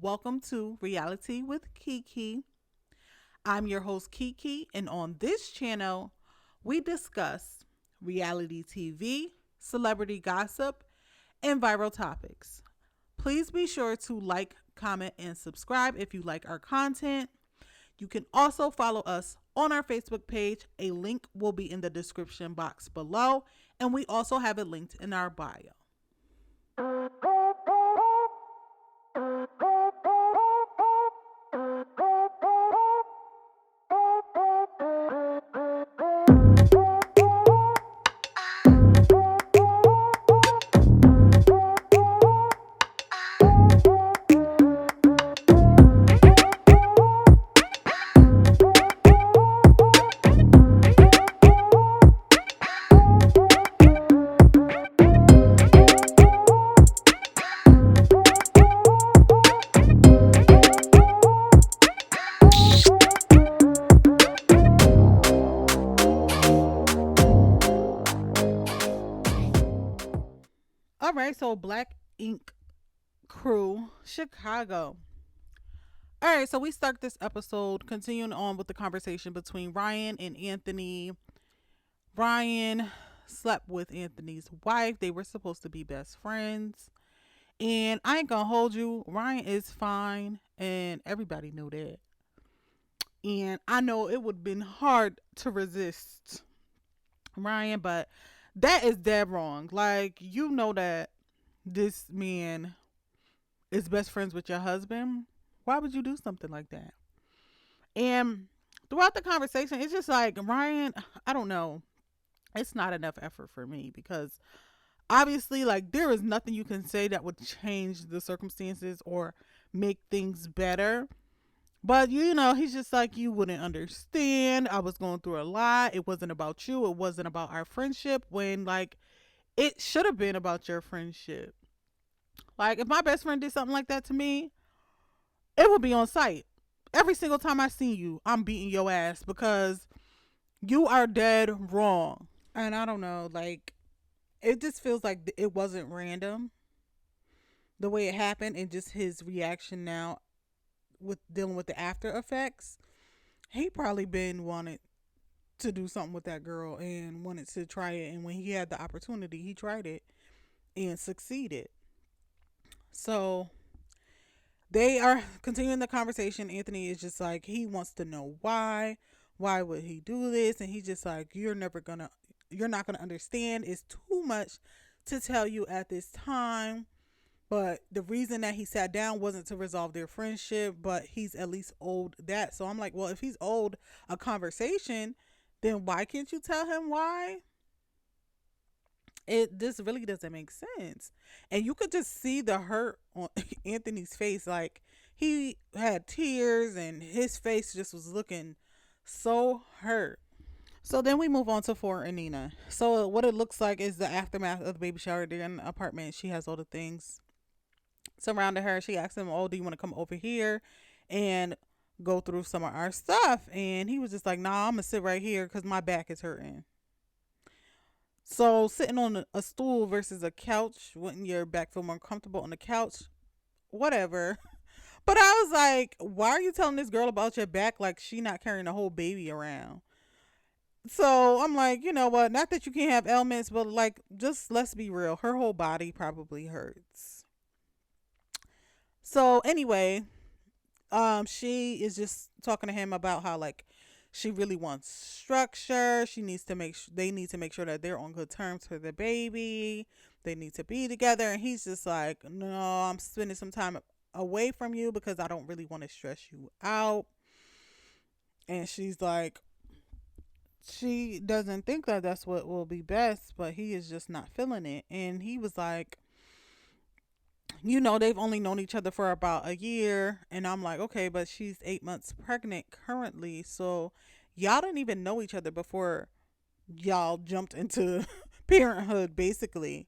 Welcome to Reality with Kiki. I'm your host, Kiki, and on this channel, we discuss reality TV, celebrity gossip, and viral topics. Please be sure to like, comment, and subscribe if you like our content. You can also follow us on our Facebook page. A link will be in the description box below, and we also have it linked in our bio. All right, so Black Ink Crew, Chicago. All right, so we start this episode continuing on with the conversation between Ryan and Anthony. Ryan slept with Anthony's wife. They were supposed to be best friends. And I ain't gonna hold you, Ryan is fine, and everybody knew that. And I know it would have been hard to resist Ryan, but that is dead wrong. Like, you know that this man is best friends with your husband. Why would you do something like that? And throughout the conversation, it's just like, Ryan, I don't know. It's not enough effort for me because obviously, like, there is nothing you can say that would change the circumstances or make things better. But he's just like, you wouldn't understand. I was going through a lot. It wasn't about you. It wasn't about our friendship when, like, it should have been about your friendship. Like, if my best friend did something like that to me, it would be on site. Every single time I see you, I'm beating your ass because you are dead wrong. And I don't know, like, it just feels like it wasn't random the way it happened and just his reaction now with dealing with the after effects. He probably been wanted to do something with that girl and wanted to try it, and when he had the opportunity, he tried it and succeeded. So they are continuing the conversation. Anthony is just like, he wants to know why would he do this, and he's just like, you're not gonna understand. It's too much to tell you at this time. But the reason that he sat down wasn't to resolve their friendship, but he's at least owed that. So I'm like, well, if he's owed a conversation, then why can't you tell him why? It This really doesn't make sense. And you could just see the hurt on Anthony's face. Like, he had tears and his face just was looking so hurt. So then we move on to Fort and Nina. So what it looks like is the aftermath of the baby shower. They're in the apartment. She has all the things surrounding her. She asked him, "Oh, do you want to come over here and go through some of our stuff?" And he was just like, "Nah, I'm gonna sit right here because my back is hurting." So sitting on a stool versus a couch, wouldn't your back feel more comfortable on the couch? Whatever. But I was like, why are you telling this girl about your back like she not carrying a whole baby around? So I'm like, you know what? Not that you can't have ailments, but like, just let's be real. Her whole body probably hurts. So anyway, she is just talking to him about how, like, she really wants structure. She needs to they need to make sure that they're on good terms for the baby. They need to be together. And he's just like, no, I'm spending some time away from you because I don't really want to stress you out. And she's like, she doesn't think that that's what will be best, but he is just not feeling it. And he was like, they've only known each other for about a year. And I'm like, okay, but she's 8 months pregnant currently. So y'all didn't even know each other before y'all jumped into parenthood, basically.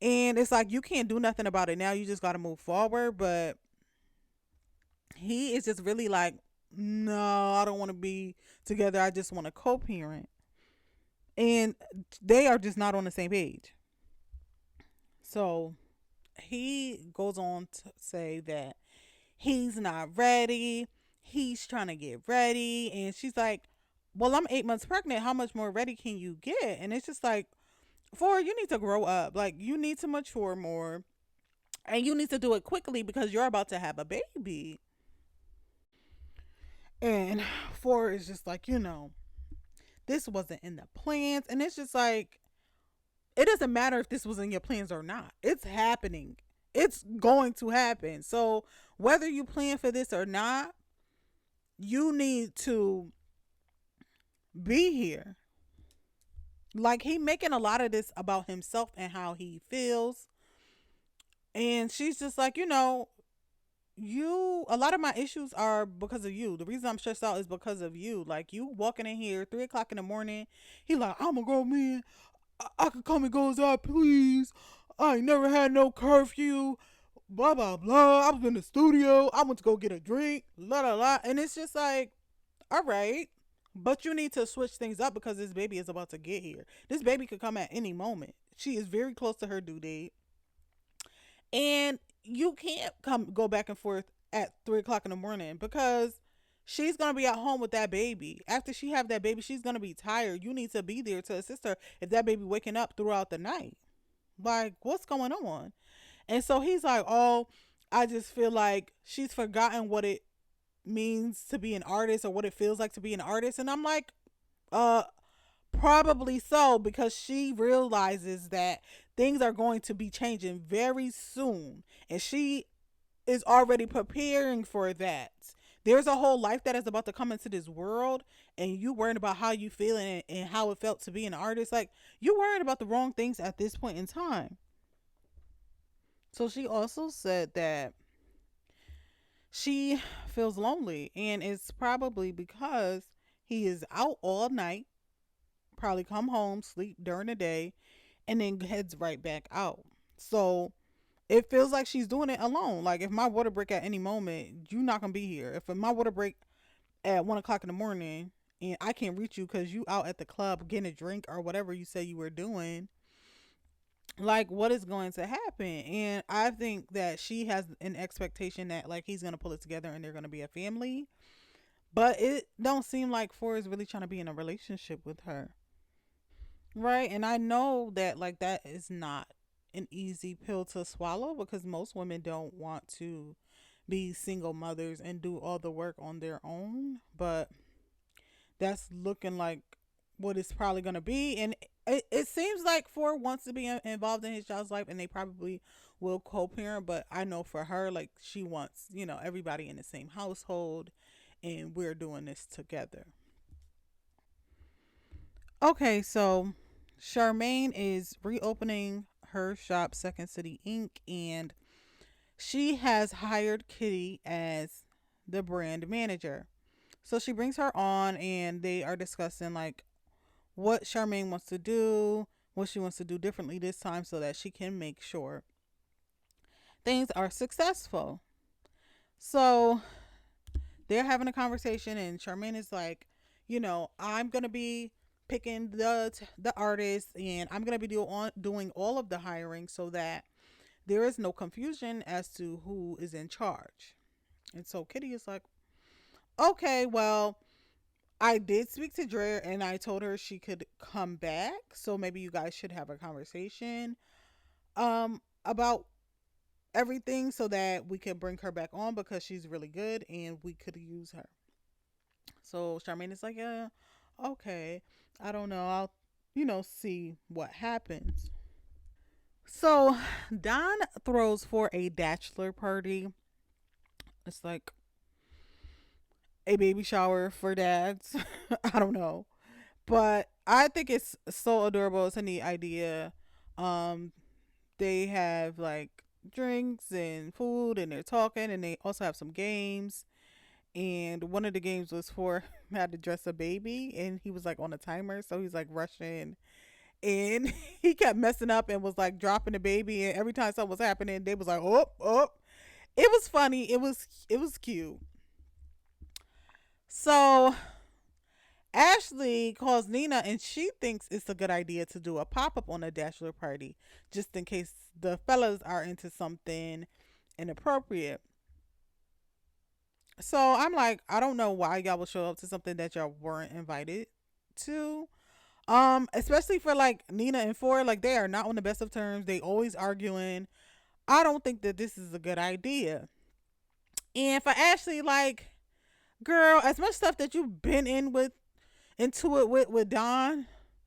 And it's like, you can't do nothing about it now. You just got to move forward. But he is just really like, no, I don't want to be together. I just want to co parent. And they are just not on the same page. So he goes on to say that He's not ready. He's trying to get ready. And she's like, well, I'm 8 months pregnant. How much more ready can you get? And it's just like, Ford, you need to grow up. Like, you need to mature more. And you need to do it quickly because you're about to have a baby. And Ford is just like, this wasn't in the plans. And it's just like, it doesn't matter if this was in your plans or not. It's happening. It's going to happen. So whether you plan for this or not, you need to be here. Like, he making a lot of this about himself and how he feels. And she's just like, you a lot of my issues are because of you. The reason I'm stressed out is because of you. Like, you walking in here 3 o'clock in the morning. He like, I'm a grown man. I can come and go as I please. I ain't never had no curfew. Blah blah blah. I was in the studio. I went to go get a drink. La la la. And it's just like, all right. But you need to switch things up because this baby is about to get here. This baby could come at any moment. She is very close to her due date. And you can't come go back and forth at 3 o'clock in the morning because she's gonna be at home with that baby. After she have that baby, she's gonna be tired. You need to be there to assist her if that baby waking up throughout the night. Like, what's going on? And so he's like, oh, I just feel like she's forgotten what it means to be an artist or what it feels like to be an artist. And I'm like, uh, probably so, because she realizes that things are going to be changing very soon. And she is already preparing for that. There's a whole life that is about to come into this world, and you worrying about how you feel and how it felt to be an artist. Like, you worrying about the wrong things at this point in time. So she also said that she feels lonely, and it's probably because he is out all night, probably come home, sleep during the day, and then heads right back out. So it feels like she's doing it alone. Like, if my water break at any moment, you're not gonna be here. If my water break at 1 o'clock in the morning and I can't reach you because you out at the club getting a drink or whatever you say you were doing, like, what is going to happen? And I think that she has an expectation that, like, he's gonna pull it together and they're gonna be a family. But it don't seem like Ford is really trying to be in a relationship with her. Right. And I know that, like, that is not an easy pill to swallow because most women don't want to be single mothers and do all the work on their own. But that's looking like what it's probably going to be. And it seems like Ford wants to be involved in his child's life and they probably will co parent. But I know for her, like, she wants, everybody in the same household and we're doing this together. Okay, so Charmaine is reopening her shop, Second City Inc., and she has hired Kitty as the brand manager. So she brings her on, and they are discussing, like, what Charmaine wants to do, what she wants to do differently this time so that she can make sure things are successful. So they're having a conversation, and Charmaine is like, I'm gonna be picking the artists, and I'm gonna be doing all of the hiring so that there is no confusion as to who is in charge. And so Kitty is like, okay, well, I did speak to Dre and I told her she could come back, so maybe you guys should have a conversation about everything so that we can bring her back on because she's really good and we could use her. So Charmaine is like, yeah, okay. I don't know. I'll, see what happens. So Don throws for a bachelor party. It's like a baby shower for dads. I don't know. But I think it's so adorable. It's a neat idea. Um, they have like drinks and food and they're talking and they also have some games. And one of the games was for how to dress a baby and he was like on a timer, so he's like rushing and he kept messing up and was like dropping the baby, and every time something was happening they was like, oh, oh. It was funny. It was cute. So Ashley calls Nina and she thinks it's a good idea to do a pop-up on a bachelor party just in case the fellas are into something inappropriate. So I'm like, I don't know why y'all would show up to something that y'all weren't invited to. Especially for like Nina and Ford, like they are not on the best of terms. They always arguing. I don't think that this is a good idea. And for Ashley, like, girl, as much stuff that you've been into it with Don,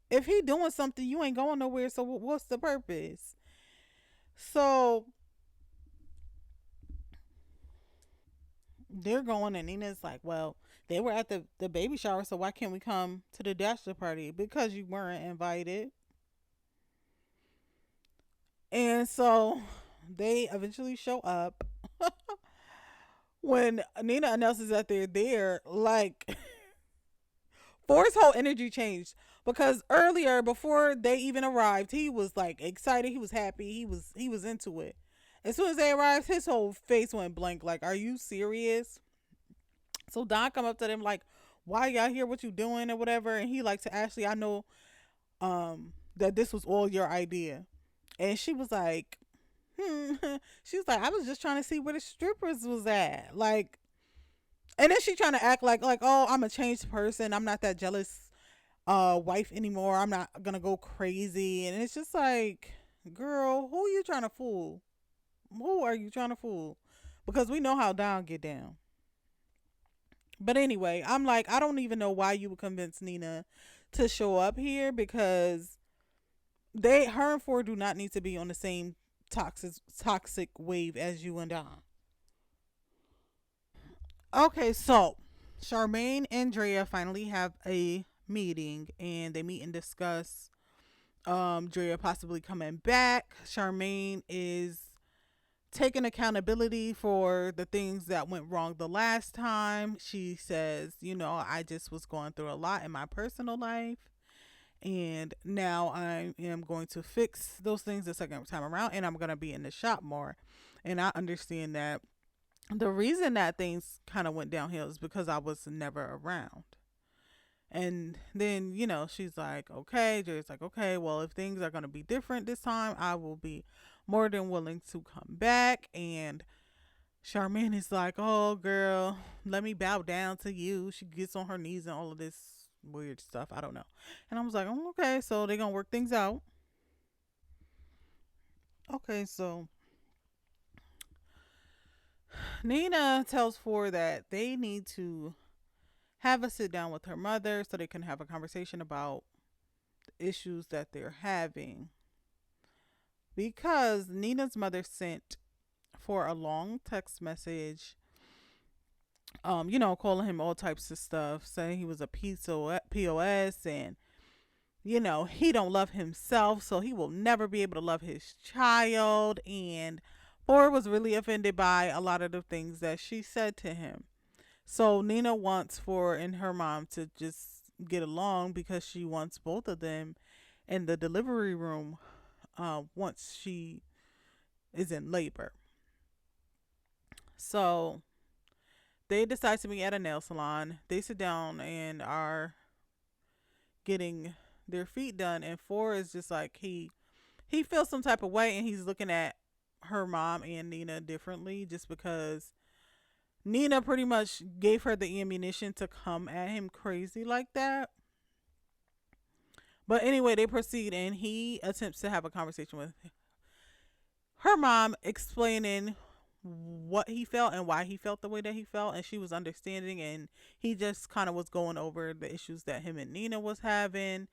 if he doing something, you ain't going nowhere. So what's the purpose? So they're going, and Nina's like, well, they were at the baby shower, so why can't we come to the bachelor party? Because you weren't invited. And so they eventually show up. When Nina announces that they're there, like Forrest's whole energy changed because earlier, before they even arrived, he was like excited, he was happy, he was into it. As soon as they arrived, his whole face went blank. Like, are you serious? So Don come up to them like, "Why y'all here? What you doing or whatever?" And he like to Ashley, "I know that this was all your idea," and she was like, "Hmm." She was like, "I was just trying to see where the strippers was at." Like, and then she trying to act like oh, I'm a changed person. I'm not that jealous wife anymore. I'm not gonna go crazy. And it's just like, girl, who are you trying to fool? Who are you trying to fool? Because we know how Don get down. But anyway, I'm like, I don't even know why you would convince Nina to show up here because her and Ford do not need to be on the same toxic wave as you and Don. Okay, so Charmaine and Drea finally have a meeting and they meet and discuss Drea possibly coming back. Charmaine is taking accountability for the things that went wrong the last time. She says, I just was going through a lot in my personal life. And now I am going to fix those things the second time around, and I'm going to be in the shop more. And I understand that the reason that things kind of went downhill is because I was never around. And then, she's like, okay, Jerry's like, okay, well, if things are going to be different this time, I will be more than willing to come back. And Charmaine is like, oh, girl, let me bow down to you. She gets on her knees and all of this weird stuff. I don't know. And I was like, oh, okay, so they're going to work things out. Okay, so Nina tells Ford that they need to have a sit down with her mother so they can have a conversation about the issues that they're having. Because Nina's mother sent for a long text message, calling him all types of stuff, saying he was a POS and he don't love himself, so he will never be able to love his child. And Ford was really offended by a lot of the things that she said to him. So Nina wants Ford and her mom to just get along because she wants both of them in the delivery room once she is in labor. So they decide to meet at a nail salon. They sit down and are getting their feet done, and Ford is just like he feels some type of way, and he's looking at her mom and Nina differently just because Nina pretty much gave her the ammunition to come at him crazy like that. But anyway, they proceed, and he attempts to have a conversation with her mom, explaining what he felt and why he felt the way that he felt, and she was understanding, and he just kind of was going over the issues that him and Nina was having,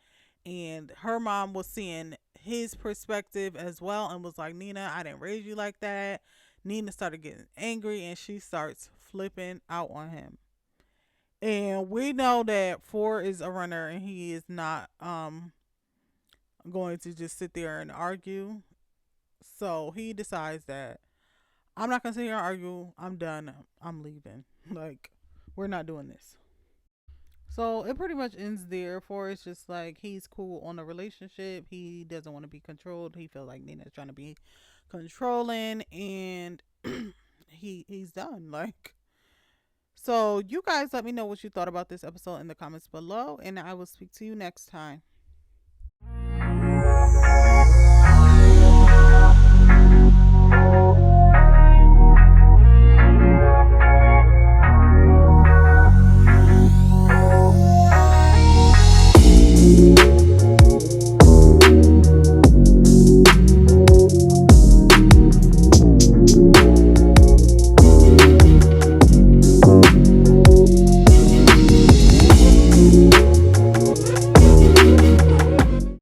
and her mom was seeing his perspective as well and was like, Nina, I didn't raise you like that. Nina started getting angry and she starts flipping out on him. And we know that Ford is a runner and he is not going to just sit there and argue. So he decides that I'm not gonna sit here and argue. I'm done. I'm leaving. Like, we're not doing this. So it pretty much ends there. For it's just like he's cool on the relationship. He doesn't want to be controlled. He feels like Nina's trying to be controlling, and he's done. Like, so you guys let me know what you thought about this episode in the comments below, and I will speak to you next time.